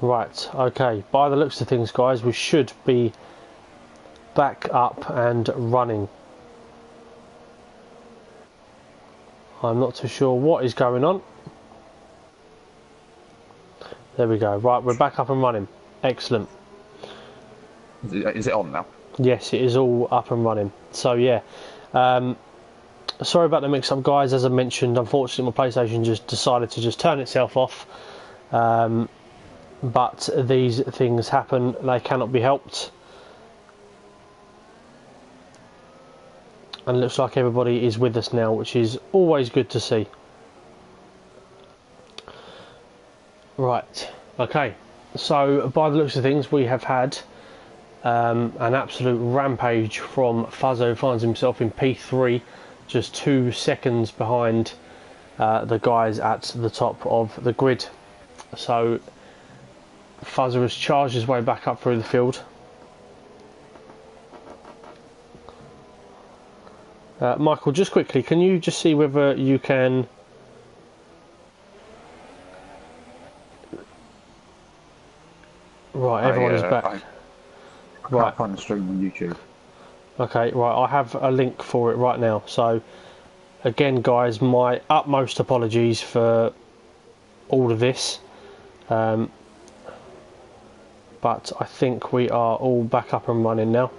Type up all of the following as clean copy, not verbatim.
Right, okay, by the looks of things, guys, we should be back up and running. I'm not too sure what is going on. There we go. Right, we're back up and running. Excellent. Is it on now? Yes, it is all up and running. So yeah, sorry about the mix-up, guys. As I mentioned, unfortunately, my PlayStation just decided to just turn itself off. But these things happen; they cannot be helped. And it looks like everybody is with us now, which is always good to see. Right, okay. So by the looks of things, we have had an absolute rampage from Fuzzo, who finds himself in P3, just 2 seconds behind the guys at the top of the grid. So Fuzzo has charged his way back up through the field. Michael, just quickly, can you just see whether you can... Right, everyone is back. I can't find the stream on YouTube. Okay, right, I have a link for it right now. So, again, guys, my utmost apologies for all of this. But I think we are all back up and running now.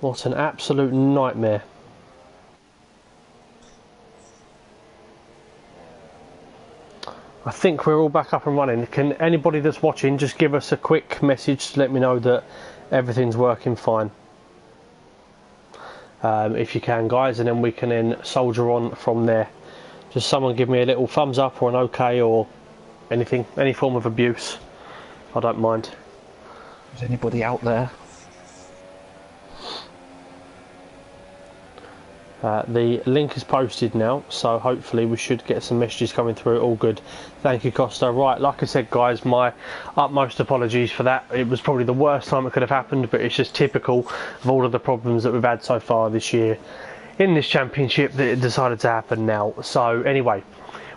What an absolute nightmare. I think we're all back up and running. Can anybody that's watching just give us a quick message to let me know that everything's working fine? If you can, guys, and then we can then soldier on from there. Just someone give me a little thumbs up or an okay or anything, any form of abuse. I don't mind. Is anybody out there? The link is posted now, so hopefully we should get some messages coming through. All good. Thank you, Costa. Right, like I said, guys, my utmost apologies for that. It was probably the worst time it could have happened, but it's just typical of all of the problems that we've had so far this year in this championship that it decided to happen now. So anyway,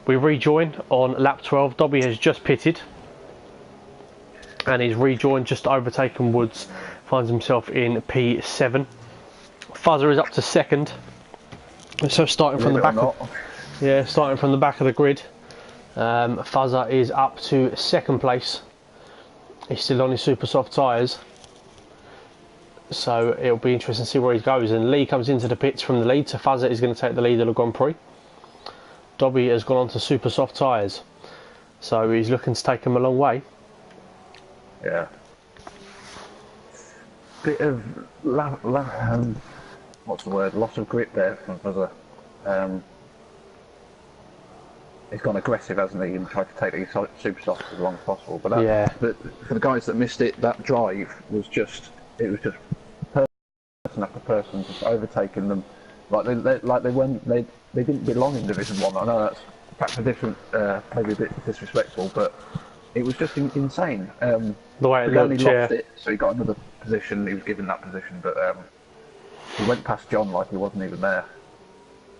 we rejoin on lap 12. Dobby has just pitted and he's rejoined, just overtaken Woods, finds himself in P7. Fuzzer is up to second. So starting from the back of, starting from the back of the grid, Fuzzer is up to second place. He's still on his super soft tyres, so it'll be interesting to see where he goes. And Lee comes into the pits from the lead, so Fuzzer is going to take the lead of the Grand Prix. Dobby has gone on to super soft tyres, so he's looking to take him a long way. Yeah. Bit of what's the word? Loss of grip there from Fuzzer. He's gone aggressive, hasn't he, and tried to take these super softs as long as possible. But but for the guys that missed it, that drive was just person after person just overtaking them. Like they didn't belong in Division 1. I know that's perhaps a different, maybe a bit disrespectful, but it was just insane. The way it he only looked, lost it, so he got another position. He was given that position, but he went past John like he wasn't even there.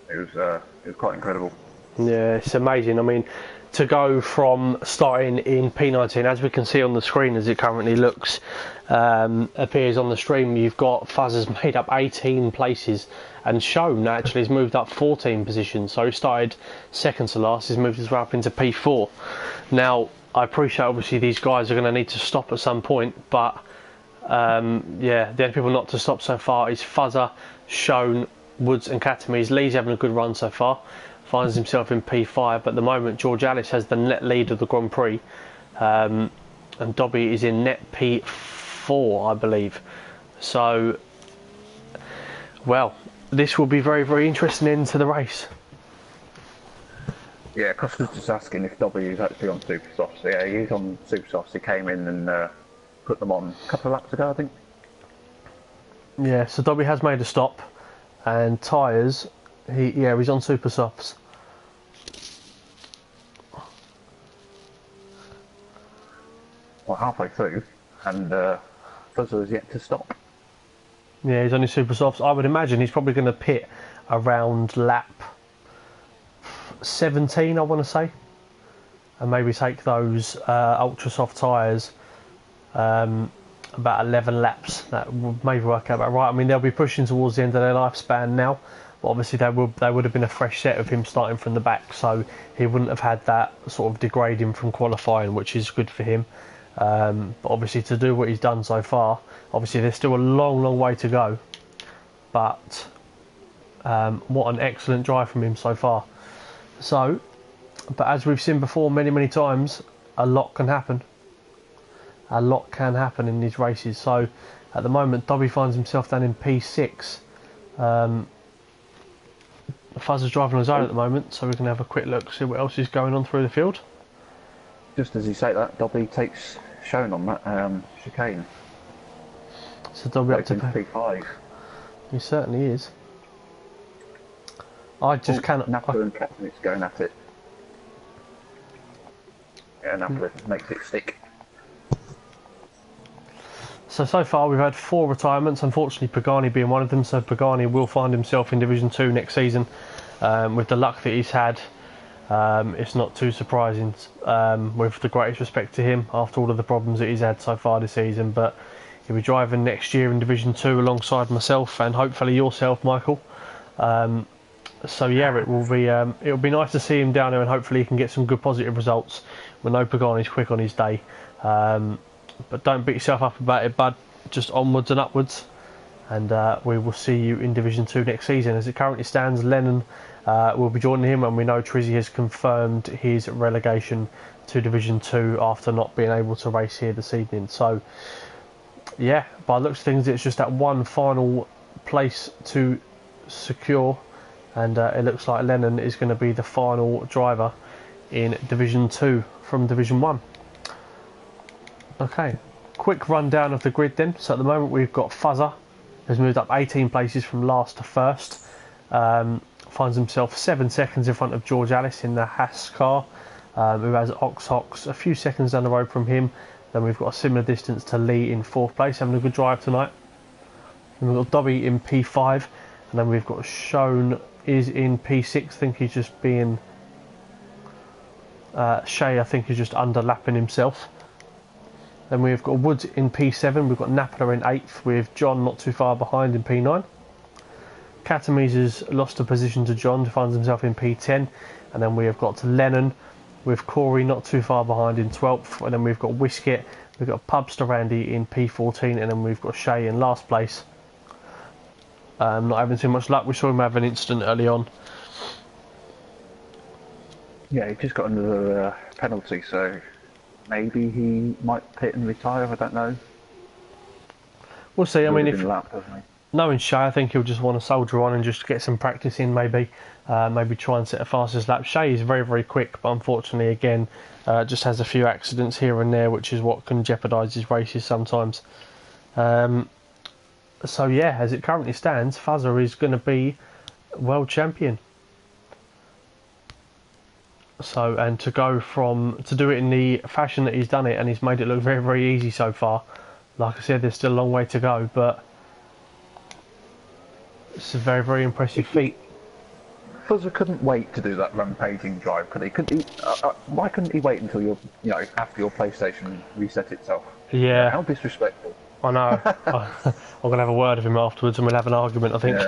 It was quite incredible. Yeah, it's amazing. I mean, to go from starting in P19, as we can see on the screen as it currently looks, appears on the stream, you've got Fuzzer's made up 18 places, and Shown actually has moved up 14 positions. So he started second to last, he's moved his way up into P4. Now, I appreciate obviously these guys are going to need to stop at some point, but yeah, the only people not to stop so far is Fuzzer, Shown, Woods and Katamise. Lee's having a good run so far, finds himself in P5, but at the moment George Alice has the net lead of the Grand Prix, and Dobby is in net P4, I believe. So, well, this will be very, very interesting into the race. Yeah, Costa's just asking if Dobby is actually on super softs. Yeah, he's on super softs. He came in and put them on a couple of laps ago, I think. Yeah, so Dobby has made a stop, and tyres, he's on super softs. Well, halfway through, and Fuzzer is yet to stop. Yeah, he's on his super softs. I would imagine he's probably going to pit around lap 17, I want to say, and maybe take those ultra soft tyres about 11 laps. That would maybe work out about right. I mean, they'll be pushing towards the end of their lifespan now, but obviously they would have been a fresh set of him starting from the back, so he wouldn't have had that sort of degrading from qualifying, which is good for him. But obviously to do what he's done so far, obviously there's still a long way to go, but what an excellent drive from him so far. So, but as we've seen before many times, a lot can happen. A lot can happen in these races. So at the moment Dobby finds himself down in P6. Fuzzer's driving on his own at the moment, so we can have a quick look, see what else is going on through the field. Just as you say that, Dobby takes Shone on that chicane. So Dobby up to P5. He certainly is. I just cannot. Napa and Katanit's going at it. Yeah, Napa makes it stick. So far we've had 4 retirements, unfortunately Pagani being one of them, so Pagani will find himself in Division 2 next season. With the luck that he's had, it's not too surprising, with the greatest respect to him after all of the problems that he's had so far this season, but he'll be driving next year in Division 2 alongside myself and hopefully yourself, Michael. So yeah, it'll be nice to see him down there, and hopefully he can get some good positive results. We know Pagani's quick on his day. But don't beat yourself up about it, bud. Just onwards and upwards, and we will see you in Division 2 next season. As it currently stands, Lennon will be joining him, and we know Trizzy has confirmed his relegation to Division 2 after not being able to race here this evening. So yeah, by the looks of things, it's just that one final place to secure, and it looks like Lennon is going to be the final driver in Division 2 from Division 1. Okay, quick rundown of the grid then. So at the moment we've got Fuzzer, who's moved up 18 places from last to first. Finds himself 7 seconds in front of George Alice in the Haas car, who has Ox a few seconds down the road from him. Then we've got a similar distance to Lee in 4th place, having a good drive tonight. Then we've got Dobby in P5, and then we've got Shone is in P6. I think he's just being... Shay, I think, is just underlapping himself. Then we've got Woods in P7, we've got Napper in 8th, with John not too far behind in P9. Katamise has lost a position to John, who finds himself in P10. And then we have got Lennon, with Corey not too far behind in 12th. And then we've got Whisket, we've got Pubster Randy in P14, and then we've got Shay in last place. Not having too much luck, we saw him have an incident early on. Yeah, he just got another penalty, so... maybe he might pit and retire, I don't know. We'll see. I mean, if lapped, knowing Shay, I think he'll just want to soldier on and just get some practice in, maybe try and set a fastest lap. Shay is very quick, but unfortunately again just has a few accidents here and there, which is what can jeopardise his races sometimes. So yeah, as it currently stands, Fuzzer is going to be world champion. So, and to do it in the fashion that he's done it, and he's made it look very easy so far. Like I said, there's still a long way to go, but it's a very impressive feat. Fuzzer couldn't wait to do that rampaging drive, could he? Why couldn't he wait until after your PlayStation reset itself? Yeah. How disrespectful. I know. I'm going to have a word with him afterwards, and we'll have an argument, I think.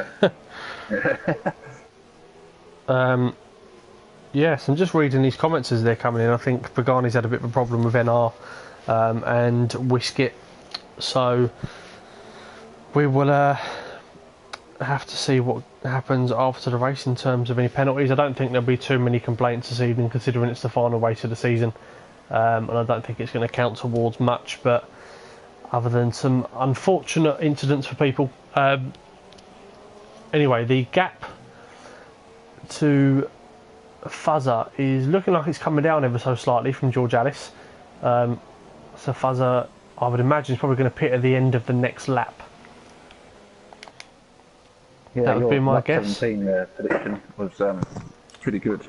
Yeah. Yes, and just reading these comments as they're coming in, I think Pagani's had a bit of a problem with NR and Whisket, so we will have to see what happens after the race in terms of any penalties. I don't think there'll be too many complaints this evening, considering it's the final race of the season, and I don't think it's going to count towards much, but other than some unfortunate incidents for people. Anyway, the gap to Fuzzer is looking like it's coming down ever so slightly from George Alice. So Fuzzer, I would imagine, is probably going to pit at the end of the next lap. Yeah, that would be my guess. 17 prediction was pretty good.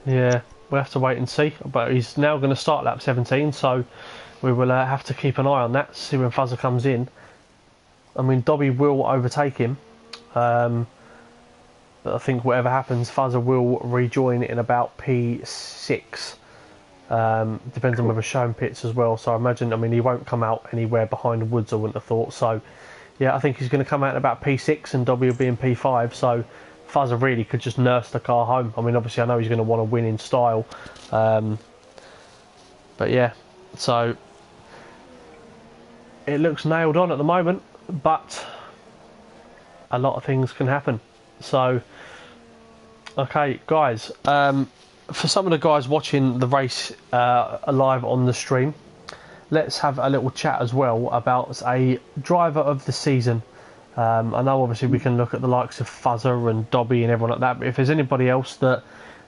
Yeah, we'll have to wait and see. But he's now going to start lap 17, so we will have to keep an eye on that, see when Fuzzer comes in. I mean, Dobby will overtake him. But I think whatever happens, Fuzzer will rejoin in about P6. Depends on whether Shone pits as well. So I imagine, I mean, he won't come out anywhere behind the woods, I wouldn't have thought. So yeah, I think he's going to come out in about P6 and Dobby will be in P5. So Fuzzer really could just nurse the car home. I mean, obviously I know he's going to want to win in style. But yeah, so it looks nailed on at the moment, but a lot of things can happen. So, okay, guys, for some of the guys watching the race live on the stream, let's have a little chat as well about a driver of the season. I know obviously we can look at the likes of Fuzzer and Dobby and everyone like that, but if there's anybody else that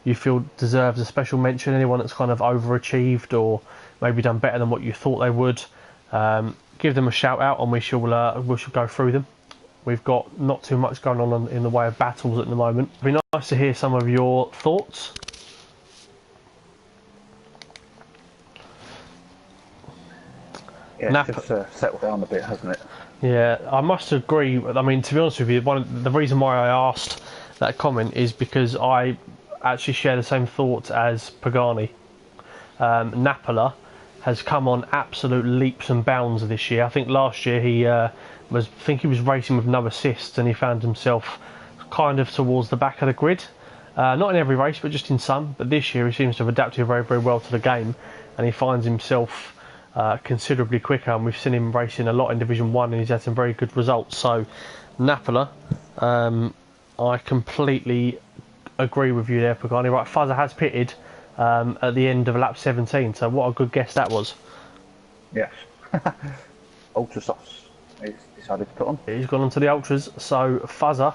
you feel deserves a special mention, anyone that's kind of overachieved or maybe done better than what you thought they would, give them a shout out and we shall go through them. We've got not too much going on in the way of battles at the moment. It'd be nice to hear some of your thoughts. Yeah, it's just settled down a bit, hasn't it? Yeah, I must agree. I mean, to be honest with you, the reason why I asked that comment is because I actually share the same thoughts as Pagani. Napola has come on absolute leaps and bounds this year. I think last year he was racing with no assists and he found himself kind of towards the back of the grid. Not in every race, but just in some. But this year he seems to have adapted very, very well to the game, and he finds himself considerably quicker. And we've seen him racing a lot in Division 1 and he's had some very good results. So Napola, I completely agree with you there, Pagani. Right, Fuzzer has pitted at the end of lap 17, so what a good guess that was. Yes. Ultra softs he's decided to put on. He's gone on to the Ultras, so Fuzzer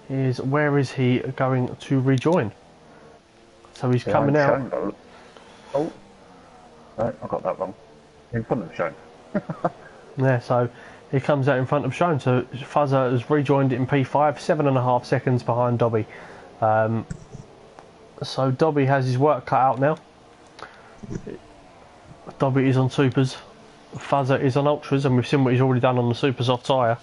where is he going to rejoin? So he's coming out. Oh, no, I got that wrong. In front of Shone. Yeah, so he comes out in front of Shone, so Fuzzer has rejoined in P5, 7.5 seconds behind Dobby. So Dobby has his work cut out now. Dobby is on Supers, Fuzzer is on Ultras, and we've seen what he's already done on the super soft tyre.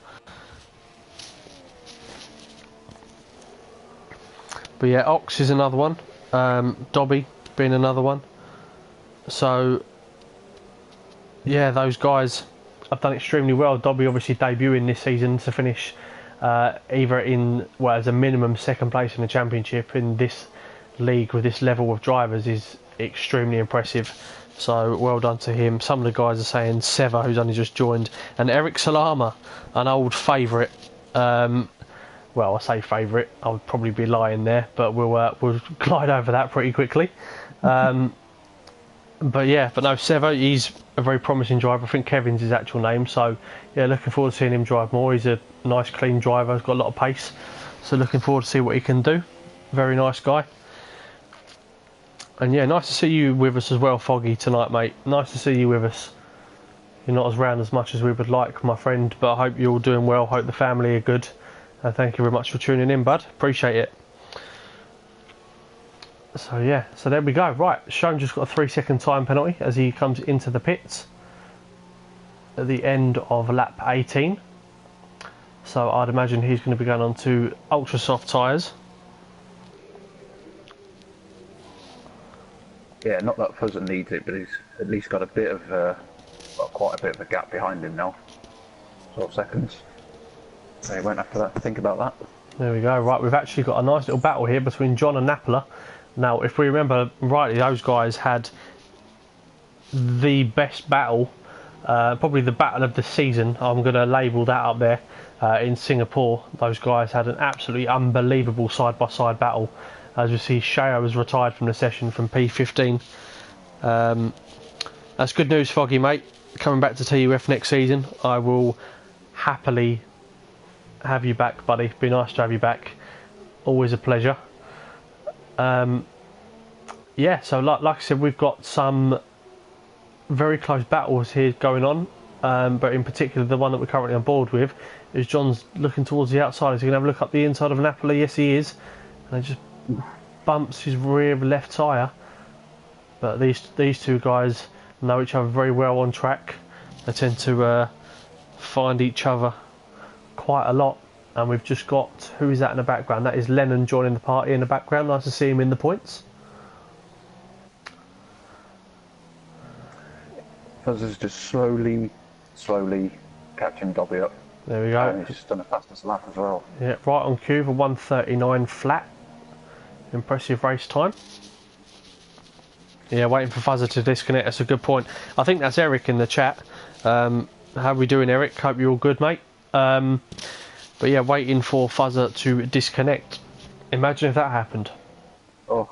But yeah, Ox is another one, Dobby being another one. So yeah, those guys have done extremely well. Dobby obviously debuting this season to finish either in, well, as a minimum second place in the championship in this league with this level of drivers is extremely impressive. So well done to him. Some of the guys are saying Seva, who's only just joined, and Eric Salama, an old favourite. Well, I say favourite, I would probably be lying there, but we'll glide over that pretty quickly. But yeah, but no, Seva, he's a very promising driver. I think Kevin's his actual name, so yeah, looking forward to seeing him drive more. He's a nice, clean driver, he's got a lot of pace, so looking forward to see what he can do. Very nice guy. And yeah, nice to see you with us as well, Foggy, tonight, mate. Nice to see you with us. You're not as round as much as we would like, my friend, but I hope you're all doing well. Hope the family are good. And thank you very much for tuning in, bud. Appreciate it. So yeah, so there we go. Right, Shone just got a 3-second time penalty as he comes into the pits at the end of lap 18. So I'd imagine he's going to be going on to ultra soft tyres. Yeah, not that Fuzzer needs it, but he's at least got a bit of, quite a bit of a gap behind him now. 12 seconds. So he won't have to think about that. There we go. Right, we've actually got a nice little battle here between John and Napola. Now, if we remember rightly, those guys had the best battle, probably the battle of the season. I'm going to label that up there in Singapore. Those guys had an absolutely unbelievable side-by-side battle. As you see, Sheo has retired from the session from P15. That's good news, Foggy, mate. Coming back to TUF next season, I will happily have you back, buddy. Be nice to have you back. Always a pleasure. Yeah, so like I said, we've got some very close battles here going on, but in particular the one that we're currently on board with is John's looking towards the outside. Is he going to have a look up the inside of Napoli? Yes, he is. And he just bumps his rear left tyre. But these two guys know each other very well on track. They tend to find each other quite a lot. And we've just got, who is that in the background? That is Lennon joining the party in the background. Nice to see him in the points. Fuzzer's just slowly catching Dobby up. There we go. And he's just done a fastest lap as well. Yeah, right on cue for 1:39 flat. Impressive race time. Yeah, waiting for Fuzzer to disconnect. That's a good point. I think that's Eric in the chat. How are we doing, Eric? Hope you're all good, mate. But yeah, waiting for Fuzzer to disconnect. Imagine if that happened. Oh.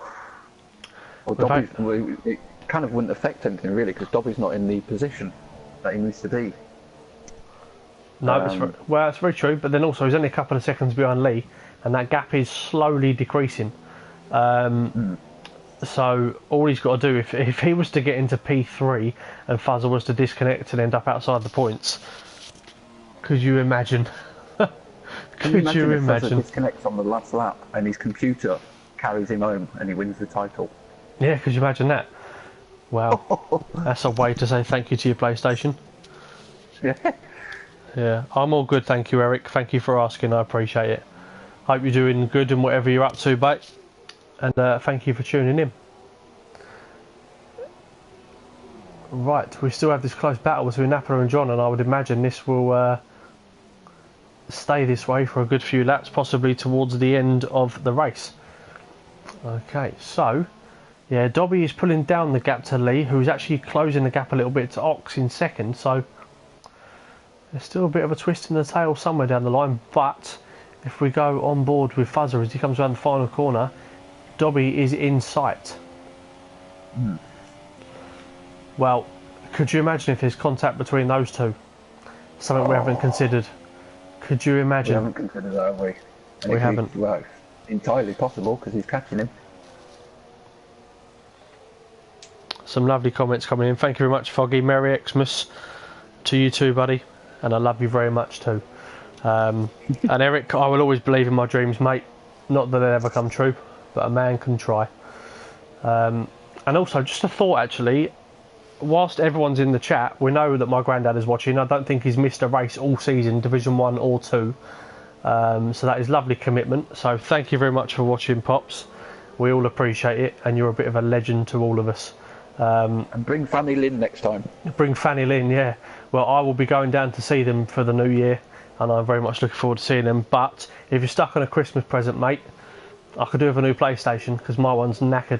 Well, Dobby's, it kind of wouldn't affect anything really, because Dobby's not in the position that he needs to be. No, it's very true. But then also he's only a couple of seconds behind Lee, and that gap is slowly decreasing. So all he's got to do, if he was to get into P3 and Fuzzer was to disconnect and end up outside the points, could you imagine? Could you imagine? If Fuzzer disconnects on the last lap and his computer carries him home and he wins the title? Yeah, could you imagine that? Wow, that's a way to say thank you to your PlayStation. Yeah. Yeah, I'm all good, thank you, Eric. Thank you for asking, I appreciate it. Hope you're doing good in whatever you're up to, mate. And thank you for tuning in. Right, we still have this close battle between Napa and John, and I would imagine this will stay this way for a good few laps, possibly towards the end of the race. Okay, so yeah, Dobby is pulling down the gap to Lee, who's actually closing the gap a little bit to Ox in second. So there's still a bit of a twist in the tail somewhere down the line, but if we go on board with Fuzzer as he comes around the final corner, Dobby is in sight. Well, could you imagine if there's contact between those two? Something we haven't considered. Could you imagine? We haven't considered that, have we? We haven't. Well, entirely possible, because he's catching him. Some lovely comments coming in. Thank you very much, Foggy. Merry Xmas to you too, buddy. And I love you very much too. And Eric, I will always believe in my dreams, mate. Not that they ever come true, but a man can try. And also, just a thought actually, whilst everyone's in the chat, we know that my granddad is watching. I don't think he's missed a race all season, Division 1 or 2. So that is lovely commitment. So thank you very much for watching, Pops. We all appreciate it, and you're a bit of a legend to all of us. And bring Fanny Lynn next time. Bring Fanny Lynn, yeah. Well, I will be going down to see them for the new year, and I'm very much looking forward to seeing them. But if you're stuck on a Christmas present, mate, I could do with a new PlayStation, because my one's knackered.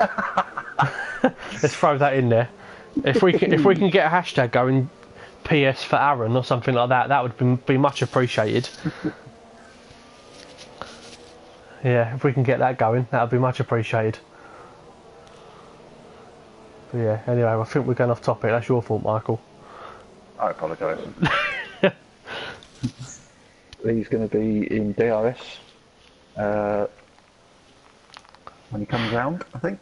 Let's throw that in there. If we can get a hashtag going, PS for Aaron or something like that, that would be much appreciated. Yeah, if we can get that going, that would be much appreciated. But yeah, anyway, I think we're going off topic. That's your fault, Michael. I apologise. He's going to be in DRS when he comes round, I think.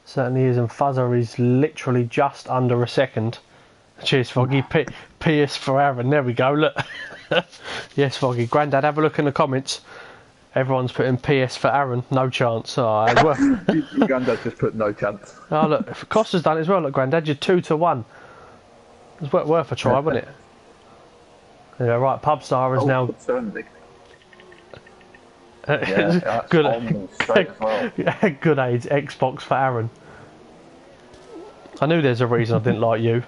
Certainly is, and Fuzzer is literally just under a second. Cheers, Foggy. PS for Aaron. There we go, look. Yes, Foggy. Grandad, have a look in the comments. Everyone's putting PS for Aaron. No chance. Oh, as well. Your granddad just put no chance. Oh, look. Costa's done it as well. Look, Grandad, you're 2-1. It's worth a try, wasn't it? Yeah, right. Pubstar is now... good. Straight as well. Good age. Xbox for Aaron. I knew there's a reason I didn't like you.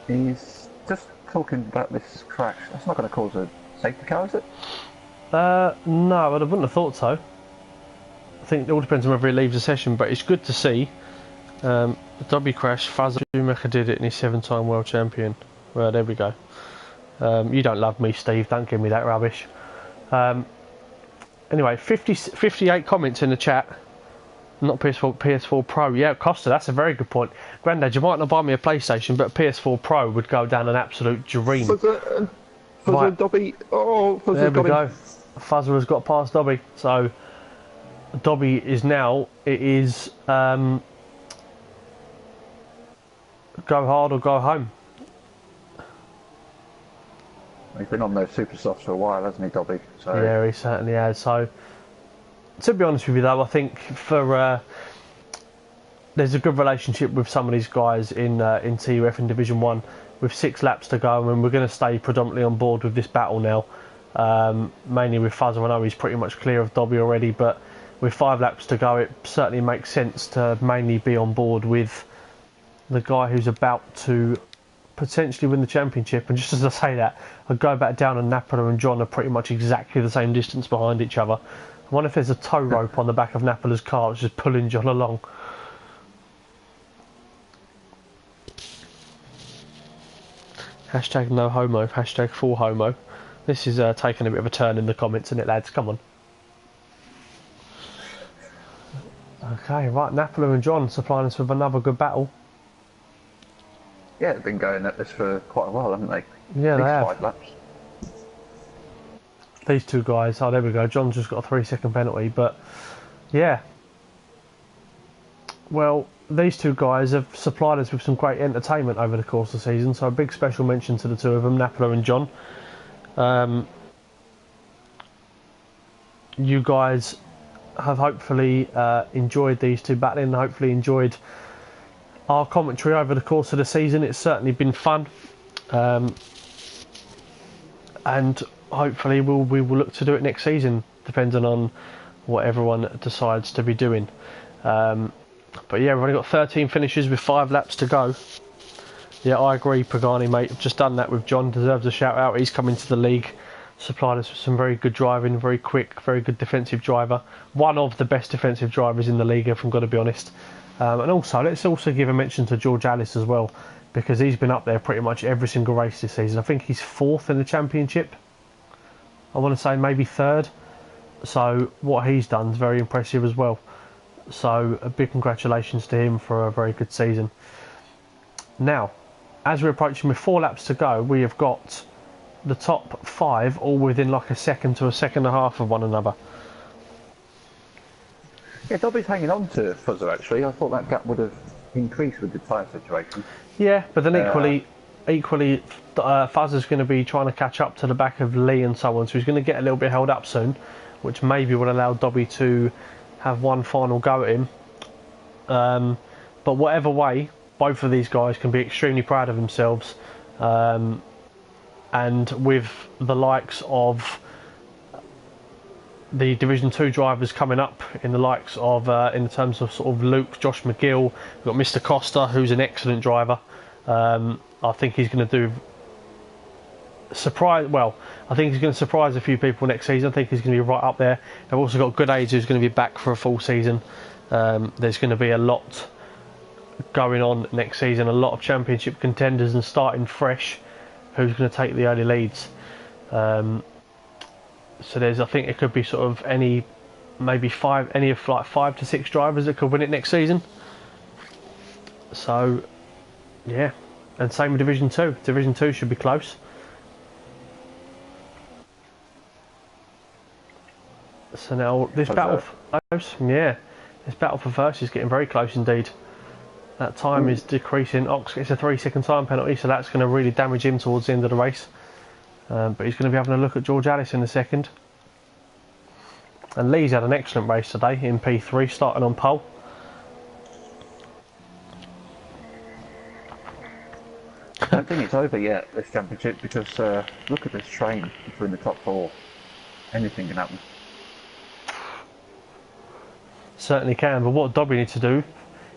He's just talking about this crash. That's not going to cause a safety car, is it? No, I wouldn't have thought so. I think it all depends on whether he leaves the session, but it's good to see. The Dobby crash, Fuzz Schumacher did it and he's 7-time world champion. Well, there we go. You don't love me, Steve, don't give me that rubbish. Anyway, 58 comments in the chat. Not PS4 Pro. Yeah, Costa, that's a very good point. Grandad, you might not buy me a PlayStation, but PS4 Pro would go down an absolute dream. Fuzzer, Right. Dobby. Oh, Fuzzer's There we got go. him. Fuzzer has got past Dobby. So, Dobby is now, it is go hard or go home. He's been on those super softs for a while, hasn't he, Dobby? So. Yeah, he certainly has. So, to be honest with you though, I think for there's a good relationship with some of these guys in TUF in Division 1 with 6 laps to go, and we're going to stay predominantly on board with this battle now. Mainly with Fuzzer. I know he's pretty much clear of Dobby already, but with 5 laps to go, it certainly makes sense to mainly be on board with the guy who's about to potentially win the championship. And just as I say that, I go back down, and Napolo and John are pretty much exactly the same distance behind each other. I wonder if there's a tow rope on the back of Napolo's car that's just pulling John along. Hashtag no homo, hashtag full homo. This is taking a bit of a turn in the comments, isn't it, lads? Come on. Okay, right, Napolo and John supplying us with another good battle. Yeah, they've been going at this for quite a while, haven't they? Yeah, they have. 5 laps. These two guys, oh, there we go. John's just got a 3-second penalty, but yeah. Well, these two guys have supplied us with some great entertainment over the course of the season, so a big special mention to the two of them, Napolo and John. You guys have hopefully enjoyed these two battling, and hopefully enjoyed our commentary over the course of the season. It's certainly been fun, and hopefully we will look to do it next season, depending on what everyone decides to be doing. But yeah, we've only got 13 finishes with 5 laps to go. Yeah, I agree, Pagani, mate. I've just done that with John. Deserves a shout out. He's come into the league, supplied us with some very good driving, very quick, very good defensive driver. One of the best defensive drivers in the league, if I'm going to be honest. And also, let's also give a mention to George Alice as well, because he's been up there pretty much every single race this season. I think he's 4th in the championship. I want to say maybe 3rd. So what he's done is very impressive as well. So a big congratulations to him for a very good season. Now, as we're approaching with 4 laps to go, we have got the top 5 all within like a second to a second and a half of one another. Yeah, Dobby's hanging on to Fuzzer actually. I thought that gap would have increased with the tyre situation. Yeah, but then equally, Fuzzer's going to be trying to catch up to the back of Lee and so on, so he's going to get a little bit held up soon, which maybe will allow Dobby to have one final go at him. But whatever way, both of these guys can be extremely proud of themselves, and with the likes of the Division 2 drivers coming up, in the likes of in terms of sort of Luke, Josh McGill, we've got Mr. Costa, who's an excellent driver. I think he's going to do I think he's going to surprise a few people next season. I think he's going to be right up there. I've also got Good Aids, who's going to be back for a full season. There's going to be a lot going on next season, a lot of championship contenders, and starting fresh, who's going to take the early leads. So I think it could be sort of any of 5 to 6 drivers that could win it next season. So yeah, and same with Division 2. Division 2 should be close. So now this battle for close, yeah, this battle for first is getting very close indeed. That time is decreasing. Ox gets a 3-second time penalty, so that's going to really damage him towards the end of the race. But he's going to be having a look at George Alice in a second. And Lee's had an excellent race today in P3, starting on pole. I don't think it's over yet, this championship, because look at this train between the top 4. Anything can happen. Certainly can, but what Dobby needs to do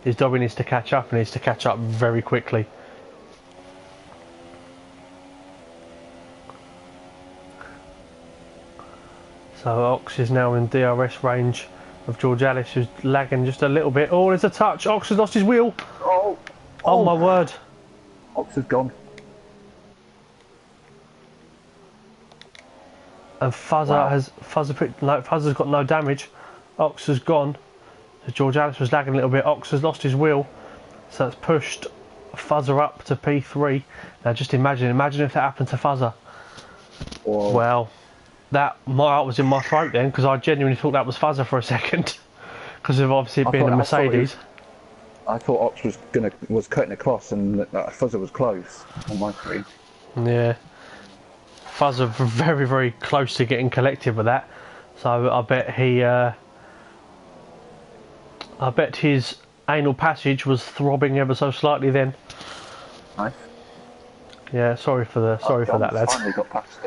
is Dobby needs to catch up, and needs to catch up very quickly. So Ox is now in DRS range of George Alice, who's lagging just a little bit. Oh, there's a touch. Ox has lost his wheel. Oh my word. Ox has gone. And Fuzzer's got no damage. Ox has gone. So George Alice was lagging a little bit. Ox has lost his wheel, so that's pushed Fuzzer up to P3. Now just imagine if that happened to Fuzzer. Whoa. Well, my heart was in my throat then, because I genuinely thought that was Fuzzer for a second, because of obviously it being a Mercedes. I thought Ox was cutting across, and Fuzzer was close on my screen. Yeah, Fuzzer very, very close to getting collected with that. So I bet his anal passage was throbbing ever so slightly then. Nice. Yeah, sorry for that, lads. Finally got past.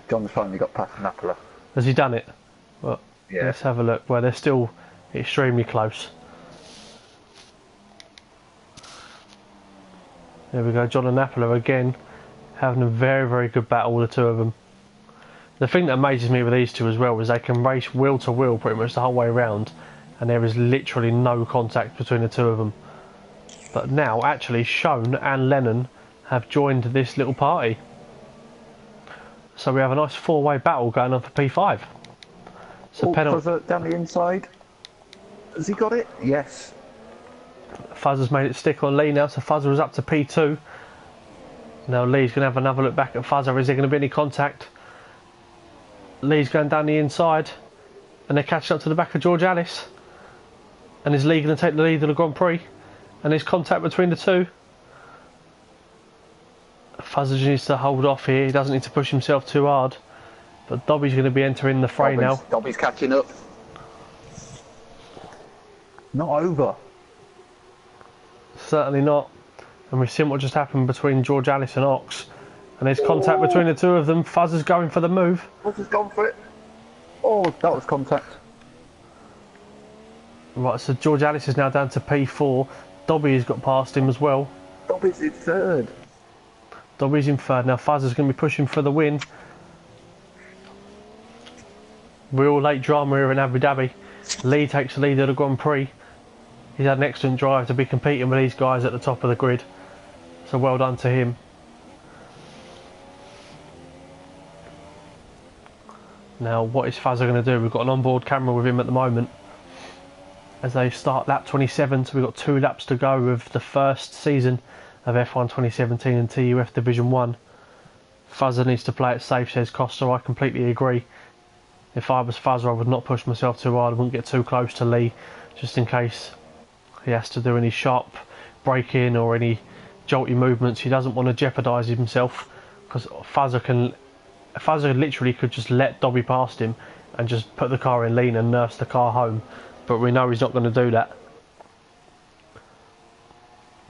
John's finally got past Napola. Has he done it? Well, Yeah. let's have a look. Well, they're still extremely close. There we go. John and Napola again having a very, very good battle, the two of them. The thing that amazes me with these two as well is they can race wheel to wheel pretty much the whole way around, and there is literally no contact between the two of them. But now, actually, Shone and Lennon have joined this little party. So we have a nice four-way battle going on for P5. So Fuzzer down the inside. Has he got it? Yes. Fuzzer's made it stick on Lee now, so Fuzzer is up to P2. Now Lee's going to have another look back at Fuzzer. Is there going to be any contact? Lee's going down the inside, and they're catching up to the back of George Alice. And is Lee going to take the lead of the Grand Prix? And there's contact between the two. Fuzzer needs to hold off here. He doesn't need to push himself too hard. But Dobby's going to be entering the fray now. Dobby's catching up. Not over. Certainly not. And we've seen what just happened between George Alice and Ox. And there's contact between the two of them. Fuzzer's going for the move. Fuzzer's gone for it. Oh, that was contact. Right, so George Alice is now down to P4. Dobby has got past him as well. Dobby's in third. Dobby's in third. Now Fuzzer's going to be pushing for the win. Real late drama here in Abu Dhabi. Lee takes the lead of the Grand Prix. He's had an excellent drive to be competing with these guys at the top of the grid. So well done to him. Now what is Fuzzer going to do? We've got an onboard camera with him at the moment. As they start lap 27, so we've got 2 laps to go of the first season of F1 2017 and TUF Division 1. Fuzzer needs to play it safe, says Costa. I completely agree. If I was Fuzzer, I would not push myself too hard. I wouldn't get too close to Lee, just in case he has to do any sharp braking or any jolty movements. He doesn't want to jeopardise himself, because Fuzzer literally could just let Dobby past him and just put the car in lean and nurse the car home. But we know he's not going to do that.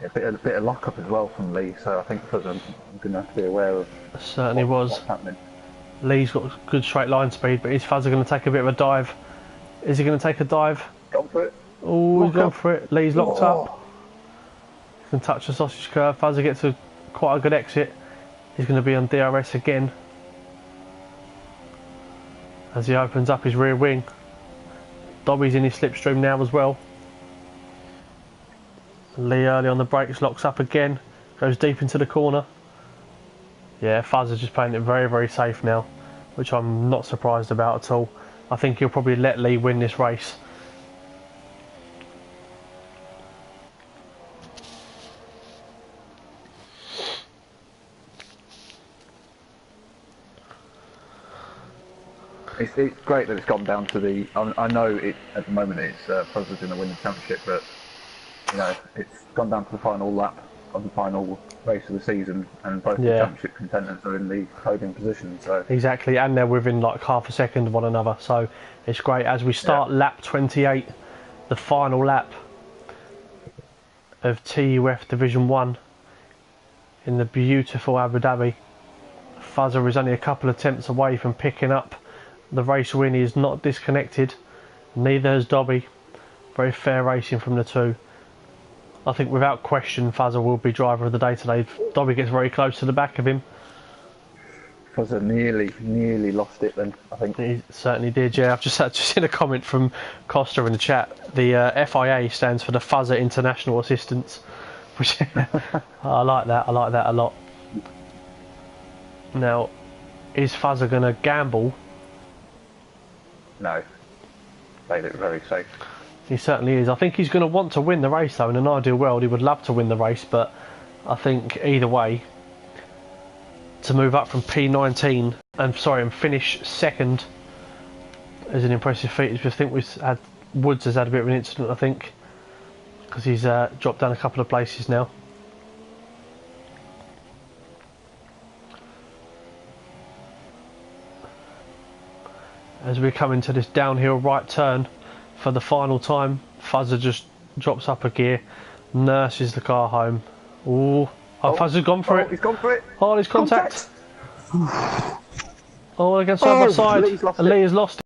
Yeah, a bit of lock-up as well from Lee, so I think Fuzzer I'm going to have to be aware of. Certainly what's happening. Lee's got good straight line speed, but is Fuzzer going to take a bit of a dive? Is he going to take a dive? Gone for it. Oh, he's gone for it. Lee's locked up. He can touch the sausage curve. Fuzzer gets quite a good exit. He's going to be on DRS again as he opens up his rear wing. Dobby's in his slipstream now as well. Lee early on the brakes, locks up again, goes deep into the corner. Yeah, Fuzzer's just playing it very, very safe now, which I'm not surprised about at all. I think he'll probably let Lee win this race. It's great that it's gone down to the. I know it at the moment it's Fuzzer's going to win the championship, but you know it's gone down to the final lap of the final race of the season, and both the championship contenders are in the podium position. So exactly, and they're within like half a second of one another. So it's great as we start lap 28, the final lap of TUF Division 1 in the beautiful Abu Dhabi. Fuzzer is only a couple of tenths away from picking up the race win. He is not disconnected, neither is Dobby. Very fair racing from the two. I think without question Fuzzer will be driver of the day today. Dobby gets very close to the back of him. Fuzzer nearly lost it then, I think. He certainly did, yeah. I've just seen a comment from Costa in the chat. The FIA stands for the Fuzzer International Assistance, which I like that a lot. Now, is Fuzzer going to gamble? No, played it very safe. He certainly is. I think he's going to want to win the race though. In an ideal world, he would love to win the race, but I think either way, to move up from P19 and finish second is an impressive feat. I think Woods has had a bit of an incident, I think, because he's dropped down a couple of places now. As we come into this downhill right turn for the final time, Fuzzer just drops up a gear, nurses the car home. Ooh, Oh, Faz has gone for it. He's gone for it. Oh, there's contact. Oh, against side by side. Lee has lost it.